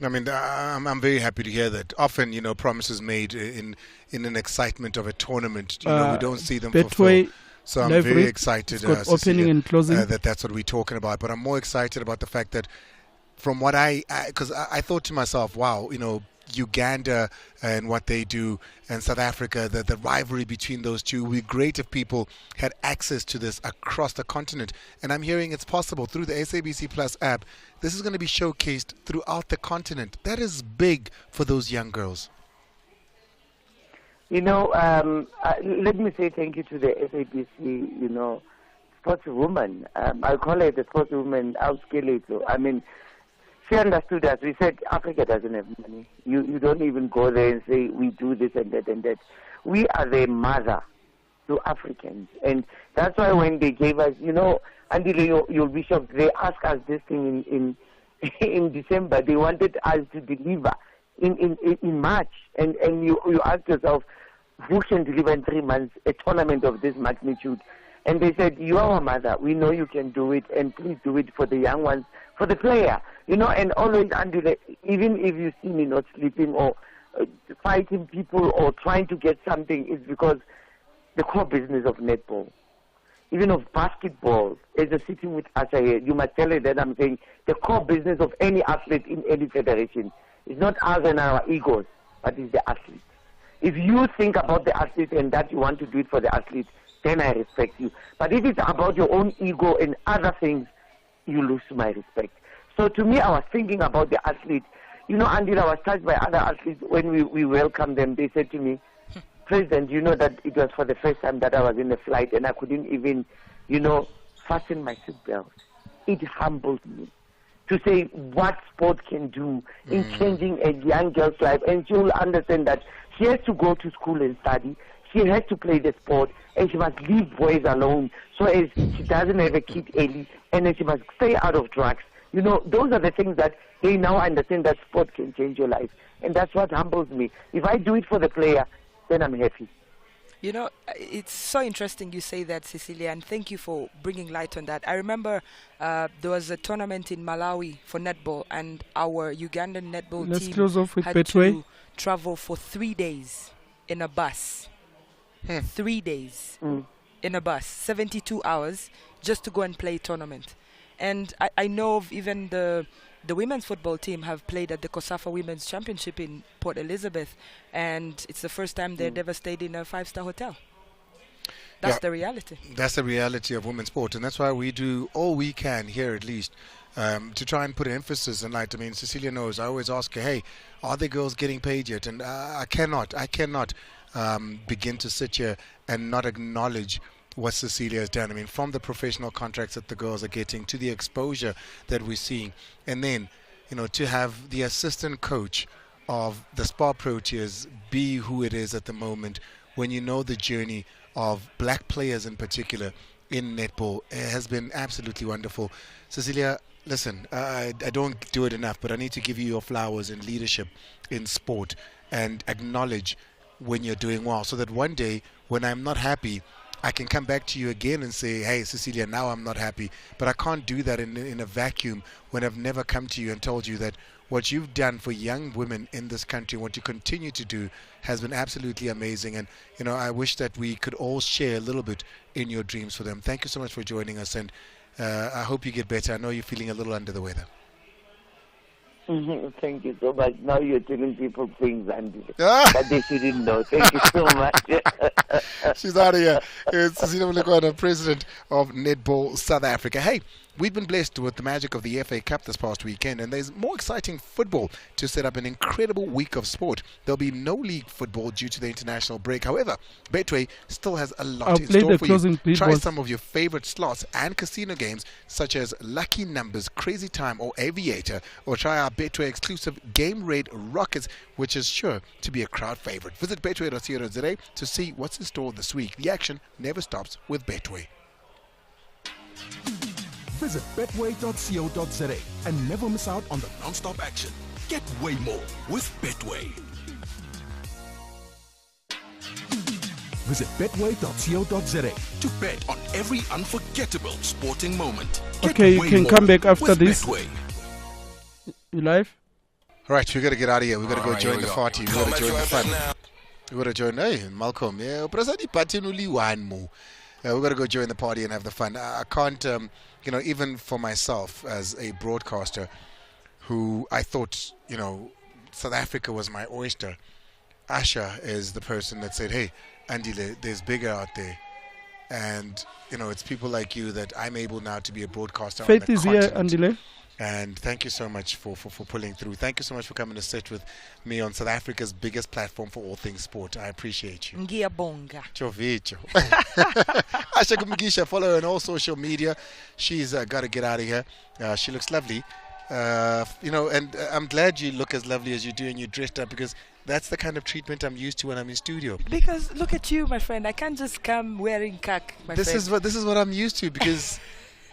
I mean, I'm very happy to hear that. Often, promises made in an excitement of a tournament, we don't see them fulfilled. So I'm very excited, opening and closing. That's what we're talking about. But I'm more excited about the fact that from what because I thought to myself, wow, Uganda and what they do, and South Africa, the rivalry between those two. It would be great if people had access to this across the continent. And I'm hearing it's possible through the SABC Plus app. This is going to be showcased throughout the continent. That is big for those young girls. Let me say thank you to the SABC, sportswoman. I call her the sportswoman outscale. So, I mean, she understood us. We said Africa doesn't have money. You don't even go there and say we do this and that and that. We are the mother to Africans, and that's why when they gave us, until you'll be shocked, they asked us this thing in December. They wanted us to deliver in March, and you ask yourself, who can deliver in 3 months a tournament of this magnitude? And they said, you are our mother. We know you can do it, and please do it for the young ones, for the player. And always, Andile, even if you see me not sleeping or fighting people or trying to get something, it's because the core business of netball, even of basketball, is a sitting with Asha here. You must tell her that I'm saying the core business of any athlete in any federation is not us and our egos, but it's the athlete. If you think about the athlete and that you want to do it for the athlete, then I respect you. But if it's about your own ego and other things, you lose my respect. So to me, I was thinking about the athlete. Andile, I was touched by other athletes when we welcomed them. They said to me, President, you know that it was for the first time that I was in a flight and I couldn't even, fasten my seatbelt. It humbled me to say what sport can do in changing a young girl's life. And she will understand that she has to go to school and study. She has to play the sport, and she must leave boys alone so as she doesn't have a kid early, and then she must stay out of drugs. Those are the things that they now understand that sport can change your life. And that's what humbles me. If I do it for the player, then I'm happy. It's so interesting you say that, Cecilia, and thank you for bringing light on that. I remember there was a tournament in Malawi for netball, and our Ugandan netball team close off with had Betway. to travel for 3 days in a bus. 3 days in a bus, 72 hours, just to go and play tournament. And I know of even the women's football team have played at the COSAFA Women's Championship in Port Elizabeth, and it's the first time they'd ever stayed in a 5-star hotel. That's the reality. That's the reality of women's sport, and that's why we do all we can here, at least, to try and put an emphasis and light. I mean, Cecilia knows. I always ask her, "Hey, are the girls getting paid yet?" And I cannot begin to sit here and not acknowledge what Cecilia has done. I mean, from the professional contracts that the girls are getting to the exposure that we're seeing, and then, to have the assistant coach of the Spa Proteas be who it is at the moment, when you know the journey of black players in particular in netball, has been absolutely wonderful. Cecilia, listen, I don't do it enough, but I need to give you your flowers in leadership in sport and acknowledge when you're doing well, so that one day when I'm not happy, I can come back to you again and say, "Hey, Cecilia, now I'm not happy." But I can't do that in a vacuum when I've never come to you and told you that what you've done for young women in this country, what you continue to do, has been absolutely amazing. And, I wish that we could all share a little bit in your dreams for them. Thank you so much for joining us, and I hope you get better. I know you're feeling a little under the weather. Thank you so much. Now you're telling people things that they shouldn't know. Thank you so much. She's out of here. It's Cecilia Molekwana, president of Netball South Africa. Hey, we've been blessed with the magic of the FA Cup this past weekend, and there's more exciting football to set up an incredible week of sport. There'll be no league football due to the international break. However, Betway still has a lot in store for you. Try some of your favorite slots and casino games such as Lucky Numbers, Crazy Time, or Aviator, or try our Betway exclusive Game Raid Rockets, which is sure to be a crowd favorite. Visit betway.co.za to see what's in store this week. The action never stops with Betway. Visit betway.co.za and never miss out on the non-stop action. Get way more with Betway. Visit betway.co.za to bet on every unforgettable sporting moment. Get Okay, you can come back after this. Betway. You live? All right, we got to get out of here. We got to go join the party. We got to join the fun. We got to join. Hey, Malcolm. Yeah, we got to go join the party and have the fun. I can't, even for myself as a broadcaster, who I thought, South Africa was my oyster. Asha is the person that said, "Hey, Andile, there's bigger out there." And, it's people like you that I'm able now to be a broadcaster. Faith on the is continent. here, Andile. And thank you so much for pulling through. Thank you so much for coming to sit with me on South Africa's biggest platform for all things sport. I appreciate you. Ngiyabonga. Chovicho. Asha Kisha, follow her on all social media. She's got to get out of here. She looks lovely. And I'm glad you look as lovely as you do and you're dressed up, because that's the kind of treatment I'm used to when I'm in studio. Because look at you, my friend. I can't just come wearing kak, my friend. This is what I'm used to, because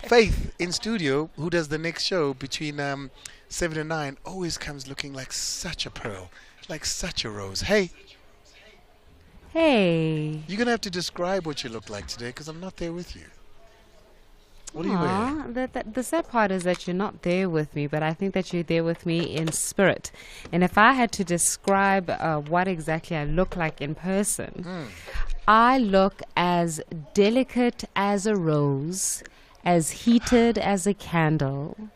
Faith in studio, who does the next show between 7 and 9, always comes looking like such a pearl, like such a rose. Hey. Hey. You're going to have to describe what you look like today, because I'm not there with you. What are you wearing? The sad part is that you're not there with me, but I think that you're there with me in spirit. And if I had to describe what exactly I look like in person, I look as delicate as a rose, as heated as a candle,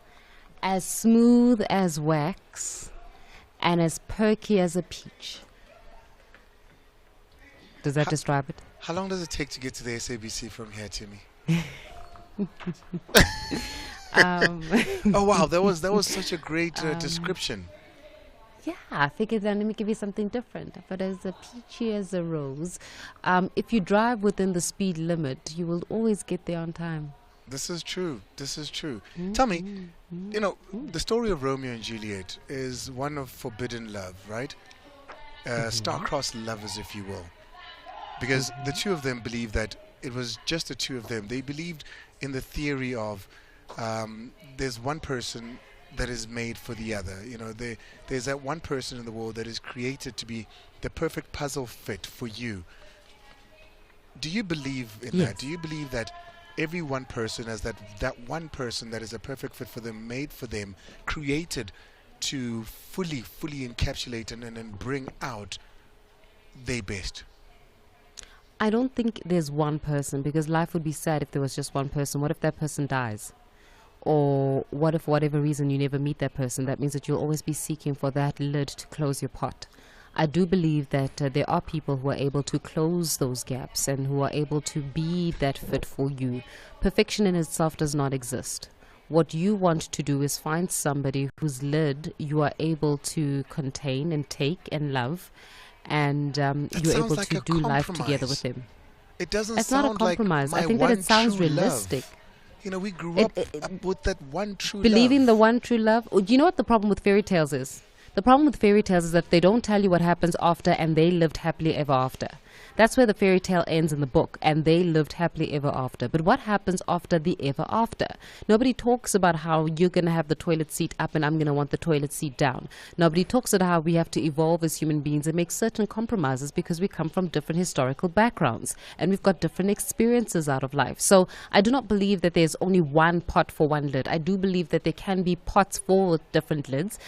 as smooth as wax, and as perky as a peach. Does that describe it? How long does it take to get to the SABC from here, Timmy? Oh wow, that was such a great description. Yeah, I figured then let me give you something different. But as a peachy as a rose, if you drive within the speed limit, you will always get there on time. This is true. Tell me, the story of Romeo and Juliet is one of forbidden love, right? Star-crossed lovers, if you will. Because the two of them believed that it was just the two of them. They believed in the theory of there's one person that is made for the other. There's that one person in the world that is created to be the perfect puzzle fit for you. Do you believe in that? Do you believe that every one person has that one person that is a perfect fit for them, made for them, created to fully encapsulate and bring out their best? I don't think there's one person, because life would be sad if there was just one person. What if that person dies? Or what if for whatever reason you never meet that person? That means that you'll always be seeking for that lid to close your pot. I do believe that there are people who are able to close those gaps and who are able to be that fit for you. Perfection in itself does not exist. What you want to do is find somebody whose lid you are able to contain and take and love, and you're able to do life together with them. It doesn't It's sound not a compromise. like I think that it sounds realistic. You know, we grew up with that one true Believing love. the one true love. You know what the problem with fairy tales is? The problem with fairy tales is that they don't tell you what happens after, and they lived happily ever after. That's where the fairy tale ends in the book, and they lived happily ever after. But what happens after the ever after? Nobody talks about how you're going to have the toilet seat up and I'm going to want the toilet seat down. Nobody talks about how we have to evolve as human beings and make certain compromises because we come from different historical backgrounds and we've got different experiences out of life. So I do not believe that there's only one pot for one lid. I do believe that there can be pots for different lids,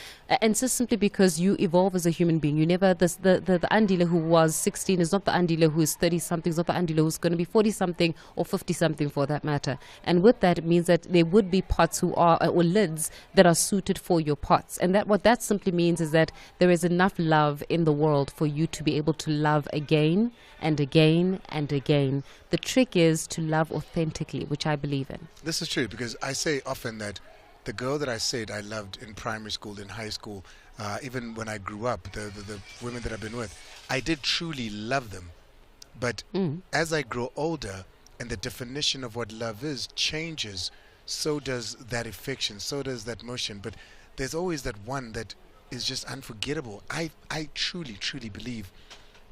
and just simply because you evolve as a human being. You never, the Andile who was 16 is not the Andile who is 30-something, is not the Andile who's going to be 40-something or 50-something for that matter. And with that, it means that there would be pots who are, or lids that are suited for your pots. And that what that simply means is that there is enough love in the world for you to be able to love again and again and again. The trick is to love authentically, which I believe in. This is true, because I say often that the girl that I said I loved in primary school, in high school, even when I grew up, the women that I've been with, I did truly love them. But as I grow older and the definition of what love is changes, so does that affection, so does that motion. But there's always that one that is just unforgettable. I truly, truly believe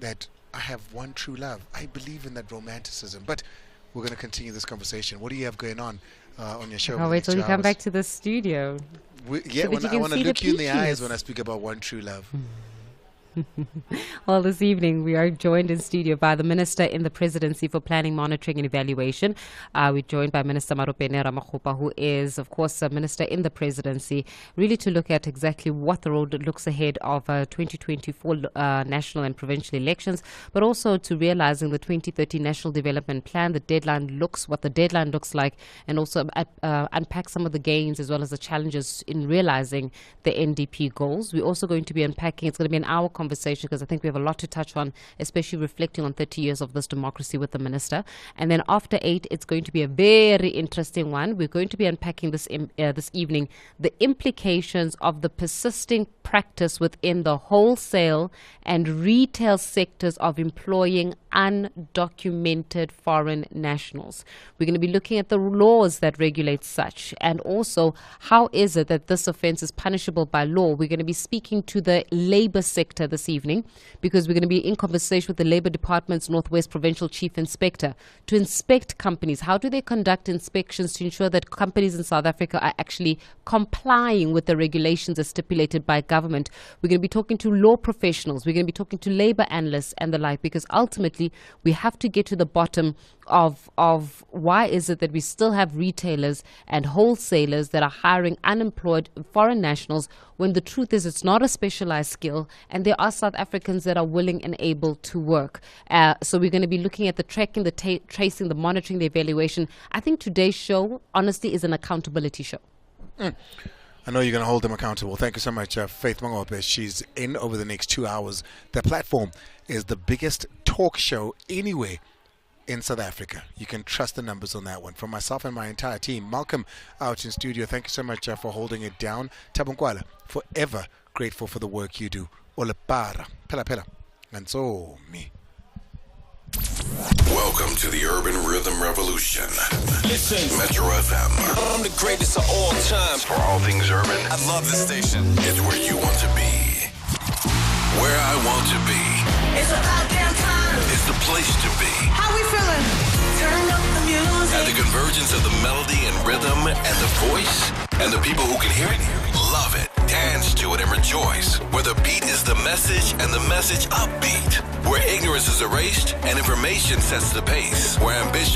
that I have one true love. I believe in that romanticism. But we're going to continue this conversation. What do you have going on your show? I'll wait till you come back to the studio. I want to look you in the eyes when I speak about one true love. Well, this evening we are joined in studio by the Minister in the Presidency for Planning, Monitoring and Evaluation. We're joined by Minister Marupene Ramakgopa, who is, of course, a Minister in the Presidency, really to look at exactly what the road looks ahead of 2024 national and provincial elections, but also to realizing the 2030 National Development Plan, what the deadline looks like, and also unpack some of the gains as well as the challenges in realizing the NDP goals. We're also going to be unpacking, it's going to be an hour conversation because I think we have a lot to touch on, especially reflecting on 30 years of this democracy with the Minister. And then after 8, it's going to be a very interesting one. We're going to be unpacking this evening the implications of the persisting practice within the wholesale and retail sectors of employing undocumented foreign nationals. We're going to be looking at the laws that regulate such, and also how is it that this offense is punishable by law. We're going to be speaking to the labor sector this evening because we're going to be in conversation with the Labor Department's Northwest Provincial Chief Inspector to inspect companies. How do they conduct inspections to ensure that companies in South Africa are actually complying with the regulations as stipulated by government? We're going to be talking to law professionals. We're going to be talking to labor analysts and the like, because ultimately we have to get to the bottom of why is it that we still have retailers and wholesalers that are hiring unemployed foreign nationals when the truth is it's not a specialized skill and there are South Africans that are willing and able to work. So we're going to be looking at the tracking, the tracing, the monitoring, the evaluation. I think today's show, honestly, is an accountability show. I know you're going to hold them accountable. Thank you so much, Faith Mangope. She's in over the next 2 hours. The platform is the biggest talk show anywhere in South Africa. You can trust the numbers on that one. From myself and my entire team, Malcolm out in studio, thank you so much for holding it down. Tabunkwala, forever grateful for the work you do. Olepara, pela pela, and so me. Welcome to the Urban Rhythm Revolution. Listen, Metro FM. I'm the greatest of all time. For all things urban, I love this station. It's where you want to be. Where I want to be. It's about damn time. It's the place to be. How we feeling? Turn up the music. At the convergence of the melody and rhythm and the voice and the people who can hear it, love it, dance to it, and rejoice. Where the beat is the message and the message upbeat. Where ignorance is erased and information sets the pace. Where ambition